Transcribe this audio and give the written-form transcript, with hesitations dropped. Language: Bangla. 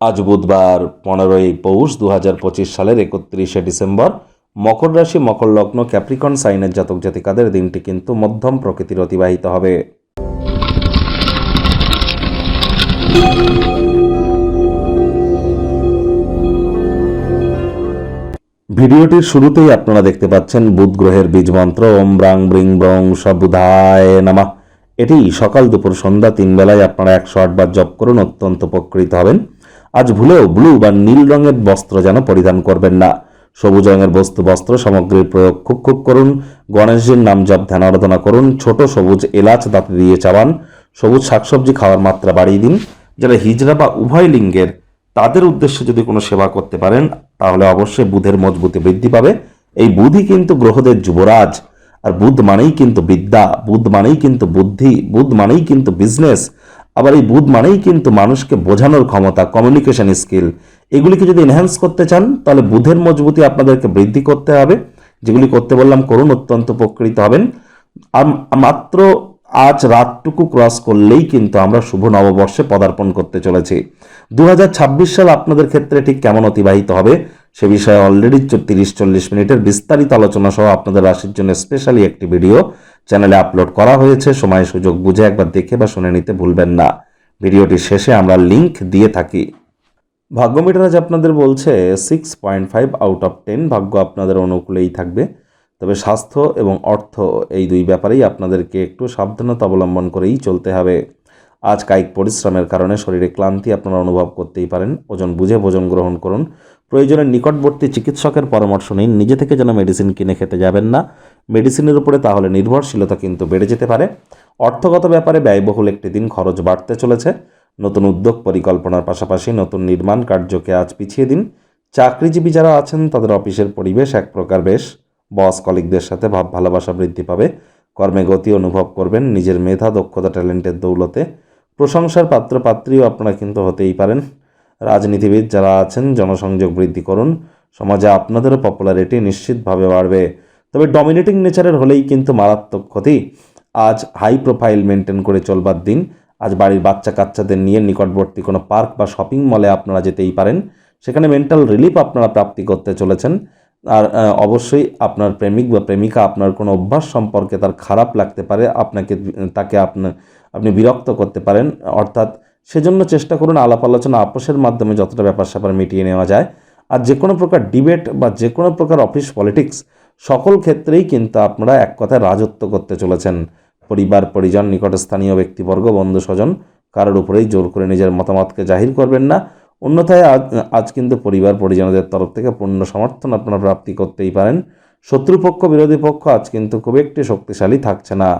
আজ বুধবার 15ই পৌষ 2025 সালের 31শে ডিসেম্বর। মকর রাশি, মকর লগ্ন, ক্যাপ্রিকন সাইনের জাতক জাতিকাদের দিনটি কিন্তু মধ্যম প্রকৃতির অতিবাহিত হবে। ভিডিওটির শুরুতেই আপনারা দেখতে পাচ্ছেন বুধ গ্রহের বীজ মন্ত্র ওম ব্রাং ব্রিং ব্রং সবুধায় নমঃ। এটি সকাল দুপুর সন্ধ্যা 3 বেলায় আপনারা 108 বার জপ করুন, অত্যন্ত উপকৃত হবেন। আজ ভুলেও ব্লু বা নীল রঙের বস্ত্র যেন পরিধান করবেন না। সবুজ রঙের বস্ত্র সামগ্রীর প্রয়োগ খুব করুন। গণেশজির নাম জপ ধ্যান আরাধনা করুন। ছোট সবুজ এলাচ দাঁতে দিয়ে চাবান। সবুজ শাকসবজি খাওয়ার মাত্রা বাড়িয়ে দিন। যারা হিজড়া বা উভয় লিঙ্গের, তাদের উদ্দেশ্যে যদি কোনো সেবা করতে পারেন তাহলে অবশ্যই বুধের মজবুতি বৃদ্ধি পাবে। এই বুধই কিন্তু গ্রহদের যুবরাজ, আর বুধ মানেই কিন্তু বিদ্যা, বুধ মানেই কিন্তু বুদ্ধি, বুধ মানেই কিন্তু বিজনেস, আবার এই বুধ মানেই কিন্তু মানুষকে বোঝানোর ক্ষমতা, কমিউনিকেশন স্কিল। এগুলিকে যদি এনহ্যান্স করতে চান তাহলে বুধের মজবুতি আপনাদেরকে বৃদ্ধি করতে হবে। যেগুলি করতে বললাম করুন, অত্যন্ত উপকৃত হবেন। মাত্র আজ রাতটুকু ক্রস করলেই কিন্তু আমরা শুভ নববর্ষে পদার্পণ করতে চলেছি। 2026 সাল আপনাদের ক্ষেত্রে ঠিক কেমন অতিবাহিত হবে সে বিষয়ে অলরেডি 30-40 মিনিটের বিস্তারিত আলোচনা সহ আপনাদের রাশির জন্য স্পেশালি একটি ভিডিও চ্যানেলে আপলোড করা হয়েছে। সময় সুযোগ বুঝে একবার দেখে বা শুনে নিতে ভুলবেন না। ভিডিওটির শেষে আমরা লিংক দিয়ে থাকি। ভাগ্য মিটার আজ আপনাদের বলছে 6.5 আউট অফ 10। ভাগ্য আপনাদের অনুকূলেই থাকবে, তবে স্বাস্থ্য এবং অর্থ এই দুই ব্যাপারেই আপনাদেরকে একটু সাবধানতা অবলম্বন করেই চলতে হবে। আজ কায়িক পরিশ্রমের কারণে শরীরে ক্লান্তি আপনারা অনুভব করতেই পারেন। ওজন বুঝে ভোজন গ্রহণ করুন। প্রয়োজনে নিকটবর্তী চিকিৎসকের পরামর্শ নিন। নিজে থেকে যেন মেডিসিন কিনে খেতে যাবেন না। মেডিসিনের উপরে তাহলে নির্ভরশীলতা কিন্তু বেড়ে যেতে পারে। অর্থগত ব্যাপারে ব্যয়বহুল একটি দিন, খরচ বাড়তে চলেছে। নতুন উদ্যোগ পরিকল্পনার পাশাপাশি নতুন নির্মাণ কার্যকে আজ পিছিয়ে দিন। চাকরিজীবী যারা আছেন তাদের অফিসের পরিবেশ এক প্রকার বেশ। বস কলিগদের সাথে ভাব ভালোবাসা বৃদ্ধি পাবে। কর্মে গতি অনুভব করবেন নিজের মেধা, দক্ষতা, ট্যালেন্টের দৌলতে। প্রশংসার পাত্রীও আপনারা কিন্তু হতেই পারেন। রাজনীতিবিদ যারা আছেন জনসংযোগ বৃদ্ধি করুন। সমাজে আপনাদেরও পপুলারিটি নিশ্চিতভাবে বাড়বে, তবে ডমিনেটিং নেচারের হলেই কিন্তু মারাত্মক ক্ষতি। আজ হাই প্রোফাইল মেনটেন করে চলবার দিন। আজ বাড়ির বাচ্চা কাচ্চাদের নিয়ে নিকটবর্তী কোনো পার্ক বা শপিং মলে আপনারা যেতেই পারেন। সেখানে মেন্টাল রিলিফ আপনারা প্রাপ্তি করতে চলেছেন। আর অবশ্যই আপনার প্রেমিক বা প্রেমিকা আপনার কোনো অভ্যাস সম্পর্কে তার খারাপ লাগতে পারে, তাকে আপনি বিরক্ত করতে পারেন। অর্থাৎ সেজন্য চেষ্টা করুন আলাপ আলোচনা আপোষের মাধ্যমে যতটা ব্যাপার স্যাপার মিটিয়ে নেওয়া যায়। আর যে কোনো প্রকার ডিবেট বা যে কোনো প্রকার অফিস পলিটিক্স সকল ক্ষেত্রেই কিন্তু আপনারা এক কথায় রাজত্ব করতে চলেছেন। পরিবার পরিজন, নিকটস্থানীয় ব্যক্তিবর্গ, বন্ধু স্বজন কারোর উপরেই জোর করে নিজের মতামতকে জাহির করবেন না। অন্যথায় আজ কিন্তু পরিবার পরিজনদের তরফ থেকে পূর্ণ সমর্থন আপনারা প্রাপ্তি করতেই পারেন। শত্রুপক্ষ বিরোধী পক্ষ আজ কিন্তু খুব একটি শক্তিশালী থাকছে না।